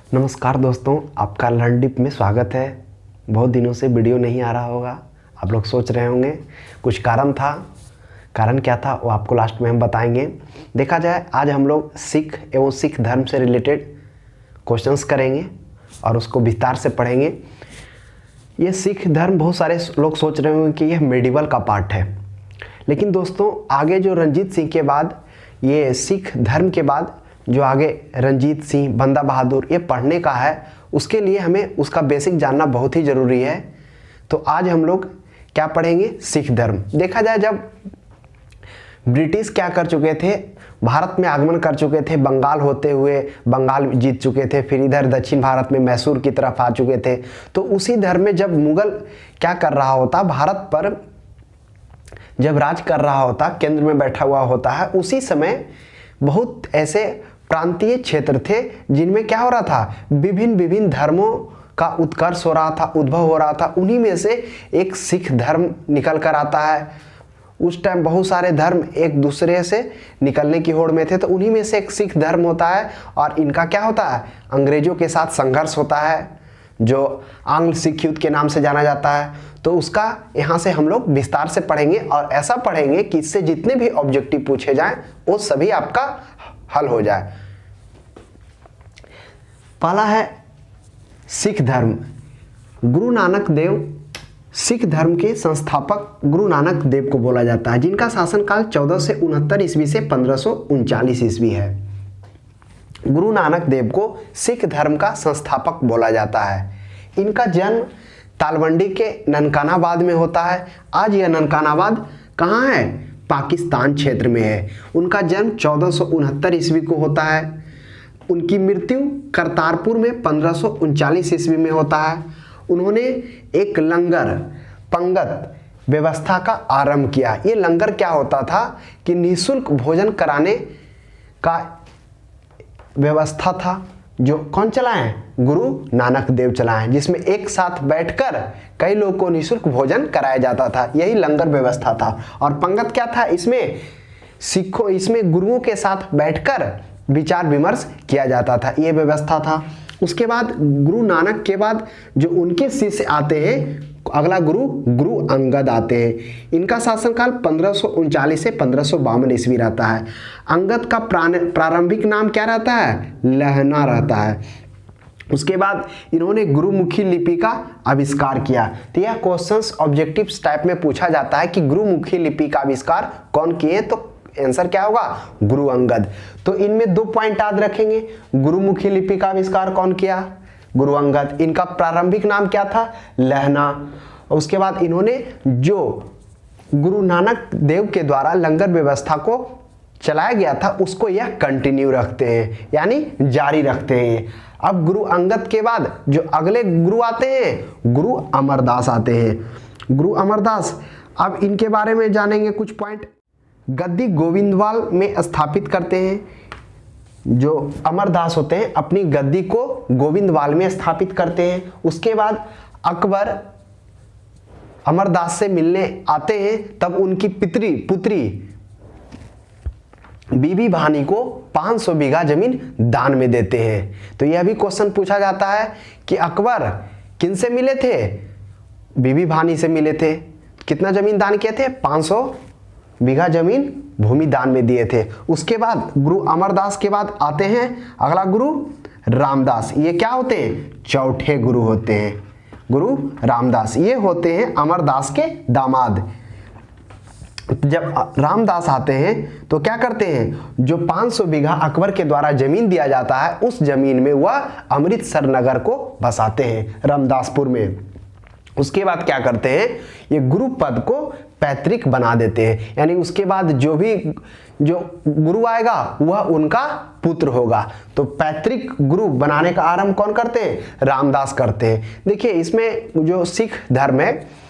नमस्कार दोस्तों, आपका लर्न डिप में स्वागत है। बहुत दिनों से वीडियो नहीं आ रहा होगा। आप लोग सोच रहे होंगे कुछ कारण था। कारण क्या था वो आपको लास्ट में हम बताएंगे। देखा जाए आज हम लोग सिख एवं सिख धर्म से रिलेटेड क्वेश्चंस करेंगे और उसको विस्तार से पढ़ेंगे। ये सिख धर्म बहुत सारे लोग सोच रहे होंगे कि यह मेडिवल का पार्ट है, लेकिन दोस्तों आगे जो रंजीत सिंह के बाद ये सिख धर्म के बाद जो आगे रंजीत सिंह, बंदा बहादुर ये पढ़ने का है, उसके लिए हमें उसका बेसिक जानना बहुत ही ज़रूरी है। तो आज हम लोग क्या पढ़ेंगे? सिख धर्म। देखा जाए जब ब्रिटिश क्या कर चुके थे, भारत में आगमन कर चुके थे, बंगाल होते हुए बंगाल जीत चुके थे, फिर इधर दक्षिण भारत में मैसूर की तरफ आ चुके थे। तो उसी धर्म में जब मुगल क्या कर रहा होता, भारत पर जब राज कर रहा होता, केंद्र में बैठा हुआ होता है, उसी समय बहुत ऐसे प्रांतीय क्षेत्र थे जिनमें क्या हो रहा था, विभिन्न धर्मों का उत्कर्ष हो रहा था, उद्भव हो रहा था। उन्हीं में से एक सिख धर्म निकल कर आता है। उस टाइम बहुत सारे धर्म एक दूसरे से निकलने की होड़ में थे, तो उन्हीं में से एक सिख धर्म होता है। और इनका क्या होता है, अंग्रेजों के साथ संघर्ष होता है जो आंग्ल सिख युद्ध के नाम से जाना जाता है। तो उसका यहाँ से हम लोग विस्तार से पढ़ेंगे और ऐसा पढ़ेंगे कि इससे जितने भी ऑब्जेक्टिव पूछे जाएं वो सभी आपका हल हो जाए। पहला है सिख धर्म। गुरु नानक देव सिख धर्म के संस्थापक गुरु नानक देव को बोला जाता है, जिनका शासनकाल 1469 ईस्वी से 1539 ईस्वी है। गुरु नानक देव को सिख धर्म का संस्थापक बोला जाता है। इनका जन्म तालवंडी के ननकानाबाद में होता है। आज यह ननकानाबाद कहाँ है? पाकिस्तान क्षेत्र में है। उनका जन्म 1469 ईस्वी को होता है। उनकी मृत्यु करतारपुर में 1539 ईस्वी में होता है। उन्होंने एक लंगर पंगत व्यवस्था का आरंभ किया। ये लंगर क्या होता था कि निःशुल्क भोजन कराने का व्यवस्था था, जो कौन चलाए? गुरु नानक देव चलाए, जिसमें एक साथ बैठकर कई लोगों को निःशुल्क भोजन कराया जाता था। यही लंगर व्यवस्था था। और पंगत क्या था? इसमें गुरुओं के साथ बैठकर विचार विमर्श किया जाता था। ये व्यवस्था था। उसके बाद गुरु नानक के बाद जो उनके शिष्य आते हैं, अगला गुरु अंगद आते हैं। इनका शासनकाल 1539 से 1552 ईस्वी रहता है। अंगद का प्रारंभिक नाम क्या रहता है? लहना रहता है। उसके बाद इन्होंने गुरुमुखी लिपि का आविष्कार किया। तो यह क्वेश्चंस ऑब्जेक्टिव्स टाइप में पूछा जाता है कि गुरुमुखी लिपि का आविष्कार कौन किए? तो आंसर क्या होगा? गुरु अंगद। तो इनमें 2 पॉइंट याद रखेंगे। गुरुमुखी लिपि का आविष्कार कौन किया? गुरु अंगद। इनका प्रारंभिक नाम क्या था? लहना। उसके बाद इन्होंने जो गुरु नानक देव के द्वारा लंगर व्यवस्था को चलाया गया था उसको यह कंटिन्यू रखते हैं, यानी जारी रखते हैं। अब गुरु अंगद के बाद जो अगले गुरु आते हैं, गुरु अमरदास आते हैं। गुरु अमरदास, अब इनके बारे में जानेंगे कुछ पॉइंट। गद्दी गोविंदवाल में स्थापित करते हैं। जो अमरदास होते हैं अपनी गद्दी को गोविंदवाल में स्थापित करते हैं। उसके बाद अकबर अमरदास से मिलने आते हैं, तब उनकी पुत्री बीबी भानी को 500 बीघा जमीन दान में देते हैं। तो यह भी क्वेश्चन पूछा जाता है कि अकबर किन से मिले थे? बीबी भानी से मिले थे। कितना जमीन दान किए थे? 500 बीघा जमीन भूमि दान में दिए थे। उसके बाद गुरु अमरदास के बाद आते हैं अगला गुरु रामदास। ये क्या होते हैं? चौथे गुरु होते हैं। गुरु रामदास ये होते हैं अमरदास के दामाद। जब रामदास आते हैं तो क्या करते हैं? जो 500 बीघा अकबर के द्वारा जमीन दिया जाता है, उस जमीन में वह अमृतसर नगर को बसाते हैं, रामदासपुर में। उसके बाद क्या करते हैं? ये गुरु पद को पैतृक बना देते हैं, यानी उसके बाद जो गुरु आएगा वह उनका पुत्र होगा। तो पैतृक गुरु बनाने का आरंभ कौन करते हैं? रामदास करते हैं। देखिए इसमें जो सिख धर्म है,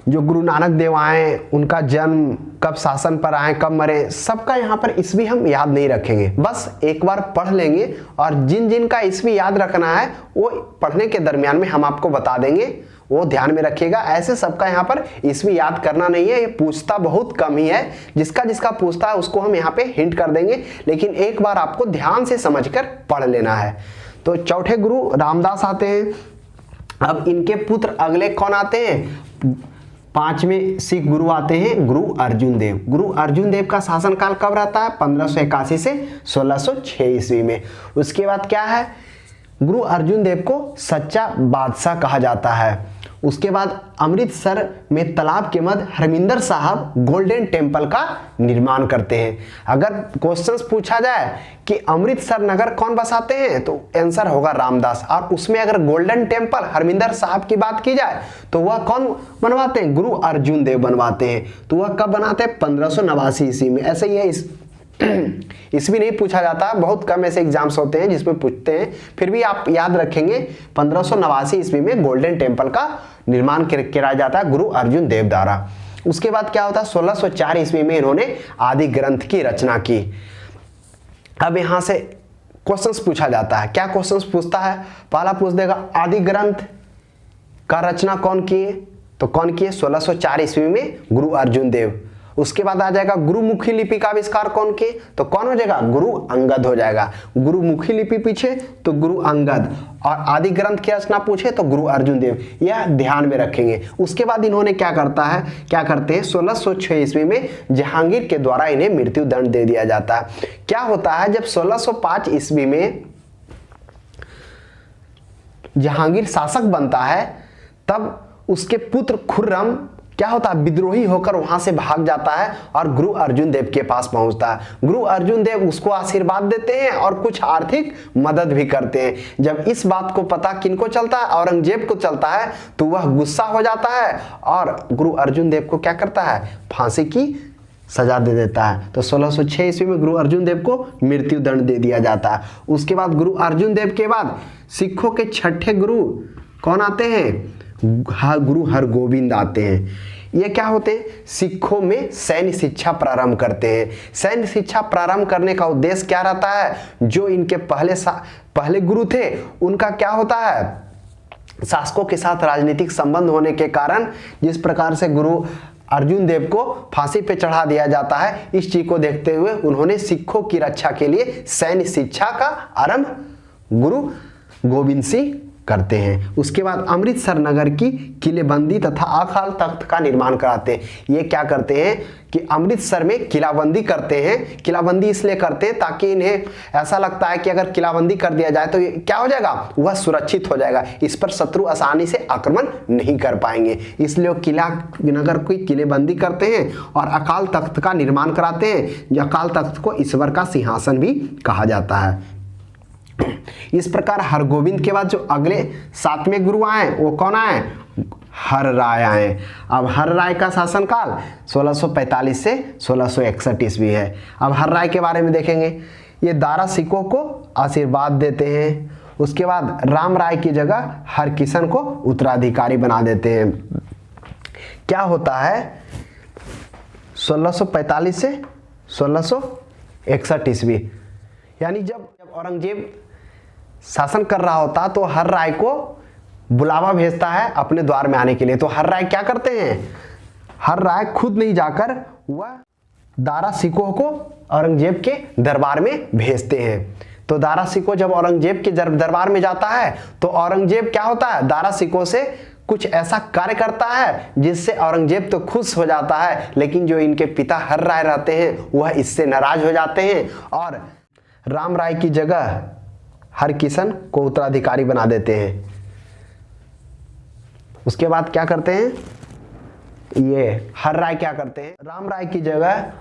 जो गुरु नानक देव आए, उनका जन्म, कब शासन पर आए, कब मरे, सबका यहाँ पर ईस्वी हम याद नहीं रखेंगे। बस एक बार पढ़ लेंगे और जिन जिन का ईस्वी याद रखना है वो पढ़ने के दरमियान में हम आपको बता देंगे, वो ध्यान में रखिएगा। ऐसे सबका यहाँ पर ईस्वी याद करना नहीं है, ये पूछता बहुत कम ही है। जिसका जिसका पूछता है उसको हम यहाँ पे हिंट कर देंगे, लेकिन एक बार आपको ध्यान से समझकर पढ़ लेना है। तो चौथे गुरु रामदास आते हैं। अब इनके पुत्र अगले कौन आते हैं? 5वें सिख गुरु आते हैं गुरु अर्जुन देव। गुरु अर्जुन देव का शासनकाल कब रहता है? 1581 से 1606 ईस्वी में। उसके बाद क्या है? गुरु अर्जुन देव को सच्चा बादशाह कहा जाता है। उसके बाद अमृतसर में तालाब के मध्य हरमिंदर साहब गोल्डन टेम्पल का निर्माण करते हैं। अगर क्वेश्चंस पूछा जाए कि अमृतसर नगर कौन बसाते हैं तो आंसर होगा रामदास। और उसमें अगर गोल्डन टेम्पल हरमिंदर साहब की बात की जाए तो वह कौन बनवाते हैं? गुरु अर्जुन देव बनवाते हैं। तो वह कब बनाते हैं? 1589 ईस्वी में। ऐसे ही है, इसमें नहीं पूछा जाता, बहुत कम ऐसे एग्जाम्स होते हैं जिसमें पूछते हैं, फिर भी आप याद रखेंगे 1589 ईस्वी में गोल्डन टेम्पल का निर्माण किया जाता है गुरु अर्जुन देव द्वारा। उसके बाद क्या होता है? 1604 ईस्वी में इन्होंने आदि ग्रंथ की रचना की। अब यहां से क्वेश्चंस पूछा जाता है। क्या क्वेश्चंस पूछता है? पहला पूछ देगा आदि ग्रंथ का रचना कौन किए? तो कौन किए? 1604 ईस्वी में गुरु अर्जुन देव। उसके बाद आ जाएगा गुरुमुखी लिपि का आविष्कार कौन किए? तो कौन हो जाएगा? गुरु अंगद हो जाएगा। गुरुमुखी लिपि पूछे तो गुरु अंगद, और आदि ग्रंथ की रचना पूछे तो गुरु अर्जुन देव। यह ध्यान में रखेंगे। उसके बाद इन्होंने क्या करते हैं? 1606 ईस्वी में जहांगीर के द्वारा इन्हें मृत्यु दंड दे दिया जाता है। क्या होता है? जब 1605 ईस्वी में जहांगीर शासक बनता है तब उसके पुत्र खुर्रम क्या होता है? विद्रोही होकर वहां से भाग जाता है और गुरु अर्जुन देव के पास पहुंचता है। गुरु अर्जुन देव उसको आशीर्वाद देते हैं और कुछ आर्थिक मदद भी करते हैं। जब इस बात को पता किनको चलता है? औरंगजेब को चलता है, तो वह गुस्सा हो जाता है और गुरु अर्जुन देव को क्या करता है? फांसी की सजा दे देता है। तो 1606 ईस्वी में गुरु अर्जुन देव को मृत्यु दंड दे दिया जाता है। उसके बाद गुरु अर्जुन देव के बाद सिखों के छठे गुरु कौन आते हैं? गुरु हरगोविंद आते हैं। ये क्या होते हैं? सिखों में सैन्य शिक्षा प्रारंभ करते हैं। सैन्य शिक्षा प्रारंभ करने का उद्देश्य क्या रहता है? जो इनके पहले गुरु थे उनका क्या होता है? शासकों के साथ राजनीतिक संबंध होने के कारण जिस प्रकार से गुरु अर्जुन देव को फांसी पे चढ़ा दिया जाता है, इस चीज को देखते हुए उन्होंने सिखों की रक्षा के लिए सैन्य शिक्षा का आरंभ गुरु गोविंद सिंह करते हैं। उसके बाद अमृतसर नगर की किलेबंदी तथा अकाल तख्त का निर्माण कराते हैं। ये क्या करते हैं कि अमृतसर में किलाबंदी करते हैं। किलाबंदी इसलिए करते हैं ताकि इन्हें ऐसा लगता है कि अगर किलाबंदी कर दिया जाए तो ये क्या हो जाएगा? वह सुरक्षित हो जाएगा, इस पर शत्रु आसानी से आक्रमण नहीं कर पाएंगे। इसलिए वो किला नगर की किलेबंदी करते हैं और अकाल तख्त का निर्माण कराते हैं। अकाल तख्त को ईश्वर का सिंहासन भी कहा जाता है। इस प्रकार हरगोविंद के बाद जो अगले 7वें गुरु आए वो कौन आए? हर राय आए। अब हर राय का शासनकाल 1645 से 1661 ईस्वी है। अब हर राय के बारे में देखेंगे। ये दारा सिखों को आशीर्वाद देते हैं। उसके बाद राम राय की जगह हरकिशन को उत्तराधिकारी बना देते हैं। क्या होता है? 1645 से 1661 ईस्वी, यानी जब औरंगजेब शासन कर रहा होता तो हर राय को बुलावा भेजता है अपने द्वार में आने के लिए। तो हर राय क्या करते हैं? हर राय खुद नहीं जाकर वह दारा सिकोह को औरंगजेब के दरबार में भेजते हैं। तो दारा सिकोह जब औरंगजेब के दरबार में जाता है तो औरंगजेब क्या होता है? दारा सिकोह से कुछ ऐसा कार्य करता है जिससे औरंगजेब तो खुश हो जाता है, लेकिन जो इनके पिता हर राय रहते हैं वह इससे नाराज हो जाते हैं और राम राय की जगह हरकिशन को उत्तराधिकारी बना देते हैं। उसके बाद क्या करते हैं? ये हर राय क्या करते हैं? राम राय की जगह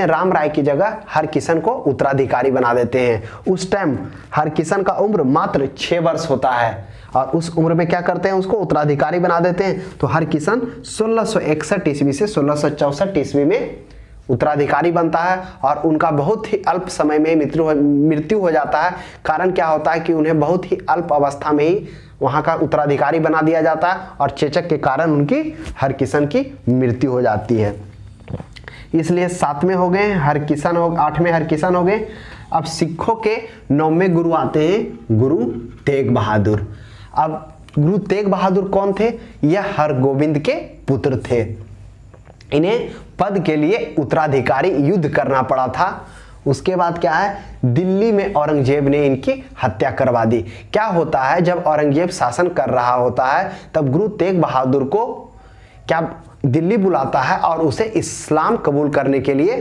राम राय की जगह हरकिशन को उत्तराधिकारी बना देते हैं। उस टाइम हरकिशन का उम्र मात्र 6 वर्ष होता है और उस उम्र में क्या करते हैं? उसको उत्तराधिकारी बना देते हैं। तो हरकिशन 1661 ईस्वी से 1664 ईस्वी में उत्तराधिकारी बनता है और उनका बहुत ही अल्प समय में मृत्यु हो जाता है। कारण क्या होता है कि उन्हें बहुत ही अल्प अवस्था में ही वहां का उत्तराधिकारी बना दिया जाता है और चेचक के कारण उनकी हरकिशन की मृत्यु हो जाती है। इसलिए 7वें हो गए हरकिशन, 8वें हरकिशन हो गए। अब सिखों के 9वें गुरु आते हैं गुरु तेग बहादुर। अब गुरु तेग बहादुर कौन थे? यह हरगोविंद के पुत्र थे। इन्हें पद के लिए उत्तराधिकारी युद्ध करना पड़ा था। उसके बाद क्या है, दिल्ली में औरंगजेब ने इनकी हत्या करवा दी। क्या होता है, जब औरंगजेब शासन कर रहा होता है तब गुरु तेग बहादुर को क्या दिल्ली बुलाता है और उसे इस्लाम कबूल करने के लिए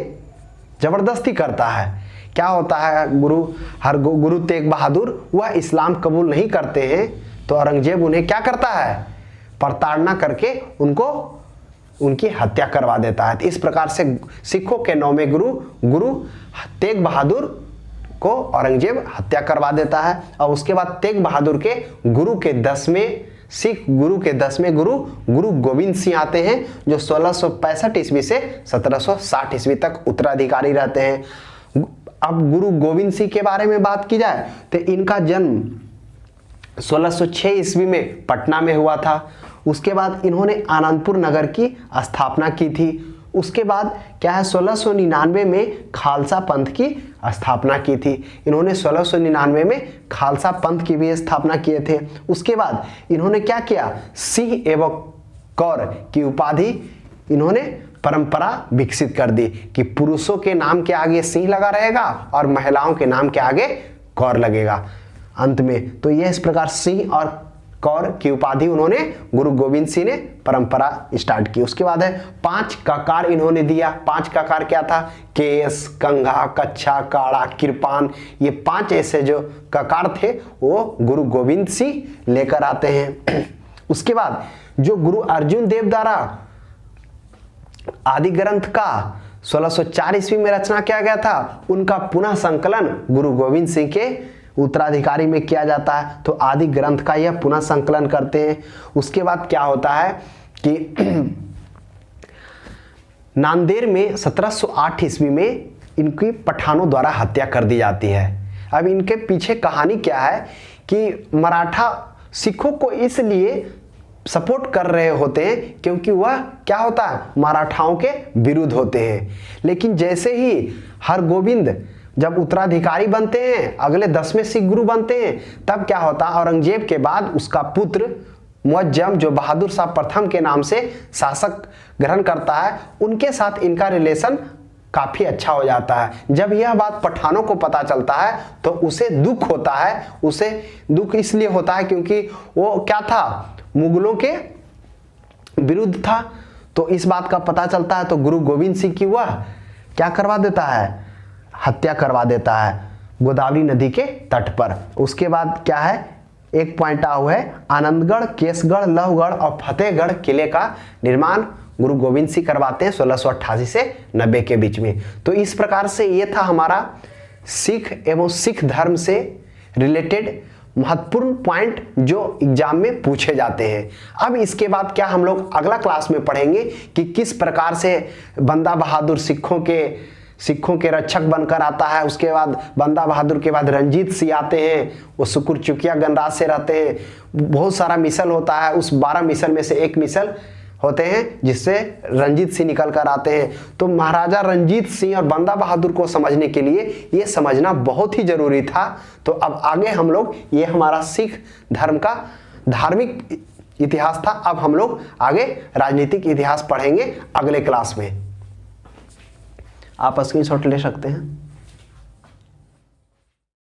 जबरदस्ती करता है। क्या होता है, गुरु तेग बहादुर वह इस्लाम कबूल नहीं करते हैं तो औरंगजेब उन्हें क्या करता है, प्रताड़ना करके उनकी हत्या करवा देता है। इस प्रकार से सिखों के 9वें गुरु तेग बहादुर को औरंगजेब हत्या करवा देता है। और उसके बाद तेग बहादुर के सिख गुरु के 10वें गुरु गोविंद सिंह आते हैं, जो 1665 ईस्वी से 1760 ईस्वी तक उत्तराधिकारी रहते हैं। अब गुरु गोविंद सिंह के बारे में बात की जाए तो इनका जन्म 1606 ईस्वी में पटना में हुआ था। उसके बाद इन्होंने आनंदपुर नगर की स्थापना की थी। उसके बाद क्या है, 1699 में खालसा पंथ की स्थापना की थी। इन्होंने 1699 में खालसा पंथ की भी स्थापना किए थे। उसके बाद इन्होंने क्या किया, सिंह एवं कौर की उपाधि इन्होंने परंपरा विकसित कर दी कि पुरुषों के नाम के आगे सिंह लगा रहेगा और महिलाओं के नाम के आगे कौर लगेगा अंत में। तो यह इस प्रकार सिंह और कौर की उपाधि उन्होंने गुरु गोविंद सिंह ने परंपरा स्टार्ट की। उसके बाद है 5 ककार इन्होंने दिया। 5 ककार क्या था, केस, कंघा, कच्छा, काड़ा, कृपान, ये 5 ऐसे जो ककार थे वो गुरु गोविंद सिंह लेकर आते हैं। उसके बाद जो गुरु अर्जुन देव द्वारा आदि ग्रंथ का 1604 ईस्वी में रचना किया गया था, उनका पुनः संकलन गुरु गोविंद सिंह के उत्तराधिकारी में किया जाता है। तो आदि ग्रंथ का यह पुनः संकलन करते हैं। उसके बाद क्या होता है कि नांदेड़ में 1708 ईस्वी में इनकी पठानों द्वारा हत्या कर दी जाती है। अब इनके पीछे कहानी क्या है कि मराठा सिखों को इसलिए सपोर्ट कर रहे होते हैं क्योंकि वह क्या होता है, मराठाओं के विरुद्ध होते हैं। लेकिन जैसे ही हरगोविंद जब उत्तराधिकारी बनते हैं, अगले 10वें सिख गुरु बनते हैं, तब क्या होता है, औरंगजेब के बाद उसका पुत्र मुअज्जम जो बहादुर शाह प्रथम के नाम से शासक ग्रहण करता है, उनके साथ इनका रिलेशन काफी अच्छा हो जाता है। जब यह बात पठानों को पता चलता है तो उसे दुख होता है। उसे दुख इसलिए होता है क्योंकि वो क्या था, मुगलों के विरुद्ध था। तो इस बात का पता चलता है तो गुरु गोविंद सिंह की वह क्या करवा देता है, हत्या करवा देता है गोदावरी नदी के तट पर। उसके बाद क्या है, एक पॉइंट हुआ है, आनंदगढ़, केसगढ़, लवगढ़ और फतेहगढ़ किले का निर्माण गुरु गोविंद सिंह करवाते हैं 1688 से 90 के बीच में। तो इस प्रकार से ये था हमारा सिख एवं सिख धर्म से रिलेटेड महत्वपूर्ण पॉइंट जो एग्जाम में पूछे जाते हैं। अब इसके बाद क्या हम लोग अगला क्लास में पढ़ेंगे कि किस प्रकार से बंदा बहादुर सिखों के रक्षक बनकर आता है। उसके बाद बंदा बहादुर के बाद रंजीत सिंह आते हैं, वो सुकुर चुकिया गणराज से रहते हैं। बहुत सारा मिसल होता है, उस 12 मिसल में से एक मिसल होते हैं जिससे रंजीत सिंह निकल कर आते हैं। तो महाराजा रंजीत सिंह और बंदा बहादुर को समझने के लिए ये समझना बहुत ही जरूरी था। तो अब आगे हम लोग, ये हमारा सिख धर्म का धार्मिक इतिहास था। अब हम लोग आगे राजनीतिक इतिहास पढ़ेंगे अगले क्लास में। आप स्क्रीनशॉट ले सकते हैं।